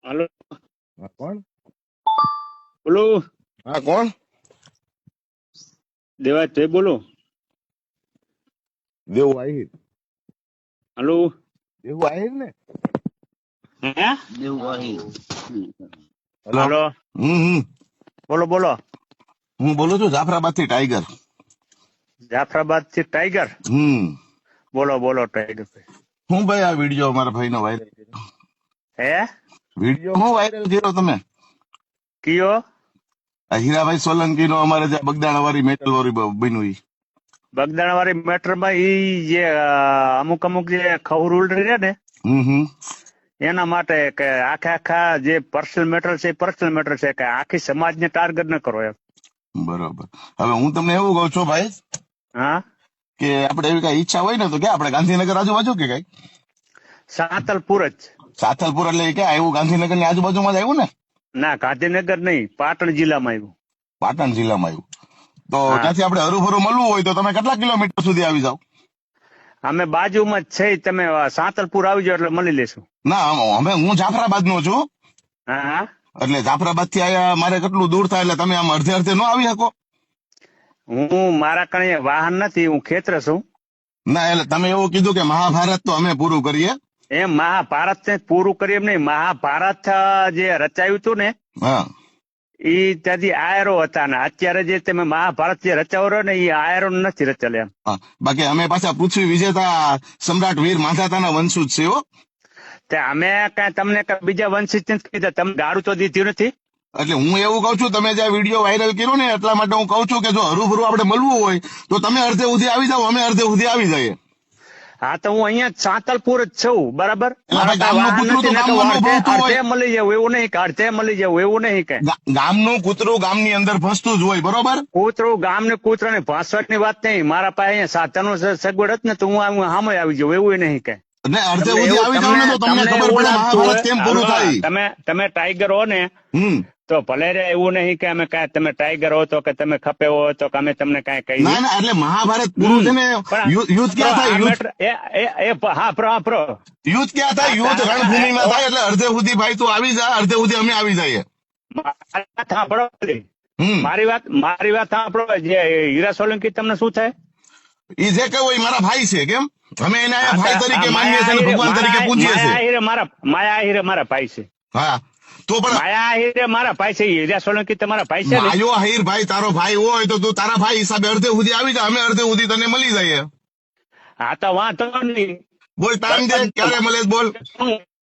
હાલો, હા કોણ? બોલો. હા કોણ? દેવાજભાઈ બોલો. દેવું આહિર. હાલો. દેવું આહિર ને? હે દેવું આહિર. હેલો. હાલો, હમ. બોલો બોલો. હું બોલું છું જાફરાબાદ થી ટાઈગર. જાફરાબાદ થી ટાઈગર. બોલો બોલો ટાઈગર ભાઈ. હું ભાઈ આ વિડીયો મારા ભાઈ નો વાયરલ કર્યો. હે વિડીયો હું વાયરલ કર્યો તમે? કયો? આ હીરાભાઈ સોલંકી નો અમારે જે બગદાણા વાળી મેટલ વાળી બન્યું ઈ. બગદાણા વાળી મેટર માં ઈ જે અમુક અમુક જે ખવરૂલ રહે ને એના માટે કે આખા જે પર્સનલ મેટર છે પર્સનલ મેટર છે કે આખી સમાજને ટાર્ગેટ ન કરો એમ. બરોબર. હવે હું તમને એવું કહું છું ભાઈ હા, કે આપણે એવી કઈ ઈચ્છા હોય ને તો ક્યાં આપણે ગાંધીનગર આજુબાજુ કે કઈ સાતલપુર જ. સાથલપુર એટલે ક્યાં આવ્યું? ગાંધીનગર ની આજુબાજુમાં જ આવ્યું ને? ના, ગાંધીનગર નહીં, પાટણ જિલ્લામાં આવ્યું. પાટણ જિલ્લામાં આવ્યું. તો હા. ત્યાંથી આપણે હરુભરું મળવું હોય તો તમે કેટલા કિલોમીટર સુધી આવી જાવ? અમે બાજુમાં જ છે, તમે સાંતલપુર આવી જાવ એટલે મળી લેશું. ના હું જાફરાબાદ નો છું. હા હા, એટલે જાફરાબાદ થી આયા મારે કેટલું દૂર થાય એટલે તમે આમ અડધે અડધે ન આવી શકો? હું મારા કણે વાહન નથી, હું ખેતર છું. ના એટલે તમે એવું કીધું કે મહાભારત તો અમે પૂરું કરીએ. એમ મહાભારત ને પૂરું કરી એમ નહીં, મહાભારત જે રચાયું હતું ને હા, ઈ ત્યાંથી આયરો હતા ને અત્યારે જે તમે મહાભારત જે રચાવો રહ્યો ને એ આયરો નથી રચેલ એમ. હા. બાકી અમે પાછા પૃથ્વી વિજેતા સમ્રાટ વીર માંધાતાના વંશજ છે હો. તે અમે કઈ તમને બીજા વંશિત નથી કીધા, તમે ગાડું તો દીધું નથી. એટલે હું એવું કઉ છું, તમે જે વિડીયો વાયરલ કર્યો ને એટલા માટે હું કઉ છું કે જો હરુભરું આપણે મળવું હોય તો તમે અડધે સુધી આવી જાઓ, અમે અડધે સુધી આવી જઈએ. હા, તો હું અહીંયા સાંતલપુર જ છું, બરાબર. એટલે મારા ભાઈ કાંઈ ગામનું વાહન કૂતરું તો નથી ને ગામમાં કે ન ભોગતું હોય. અડધે મળી જવું એવું નહીં, કે અડધે મળી જવું એવું નહીં કઈ. ગામનું કૂતરું ગામની અંદર ફસતું જ હોય, બરોબર. કૂતરું ગામ ને કૂતરા ને ભાસવટ ની વાત નહીં, મારા પાસે અહીંયા સાધનો સગવડ જ ને તો હું સામે આવી જાઉં એવું નહીં કઈ. ને અડધે તમને સુધી આવી જાવ ને તો તમને ખબર એવું પડે લાગતું મહાભારત હોય, કેમ પૂરું થાય. તમે ટાઈગર હો ને હમ. તો ભલે રે, એવું નહીં કે અમે કાંઈ તમે ટાઈગર હો તો કે તમે ખપે હો તો કે અમે તમને કાંઈ કહીએ. ના ના એટલે મહાભારત પૂરું છે ને યુદ્ધ ક્યાં થાય? યુદ્ધ ક્યાં થાય? યુદ્ધ રણભૂમિમાં થાય. એટલે અડધે સુધી ભાઈ તું આવી જા, અડધે સુધી અમે આવી જઈએ. મારી વાત સાંભળો. જે હીરા સોલંકી તમને શું થાય? ઈ જે કઈ હોય મારા ભાઈ છે. કેમ અમે એને અહીંયા ભાઈ તરીકે માનીએ છીએ અને ભગવાન તરીકે પૂજીએ છીએ. માયા આહિરે મારા ભાઈ છે. હા, તો પણ માયા આહિરે મારા ભાઈ છે. હીરા સોલંકી તમારા ભાઈ છે ને? માયો આહિર ભાઈ તારો ભાઈ હોય તો તું તારા ભાઈ હિસાબે અડધે સુધી આવી જા, અમે અડધે સુધી તને મળી જઈએ. હા, તો વાંધો નહીં. બોલ ટાઈમ દે, ક્યારે મળે બોલ.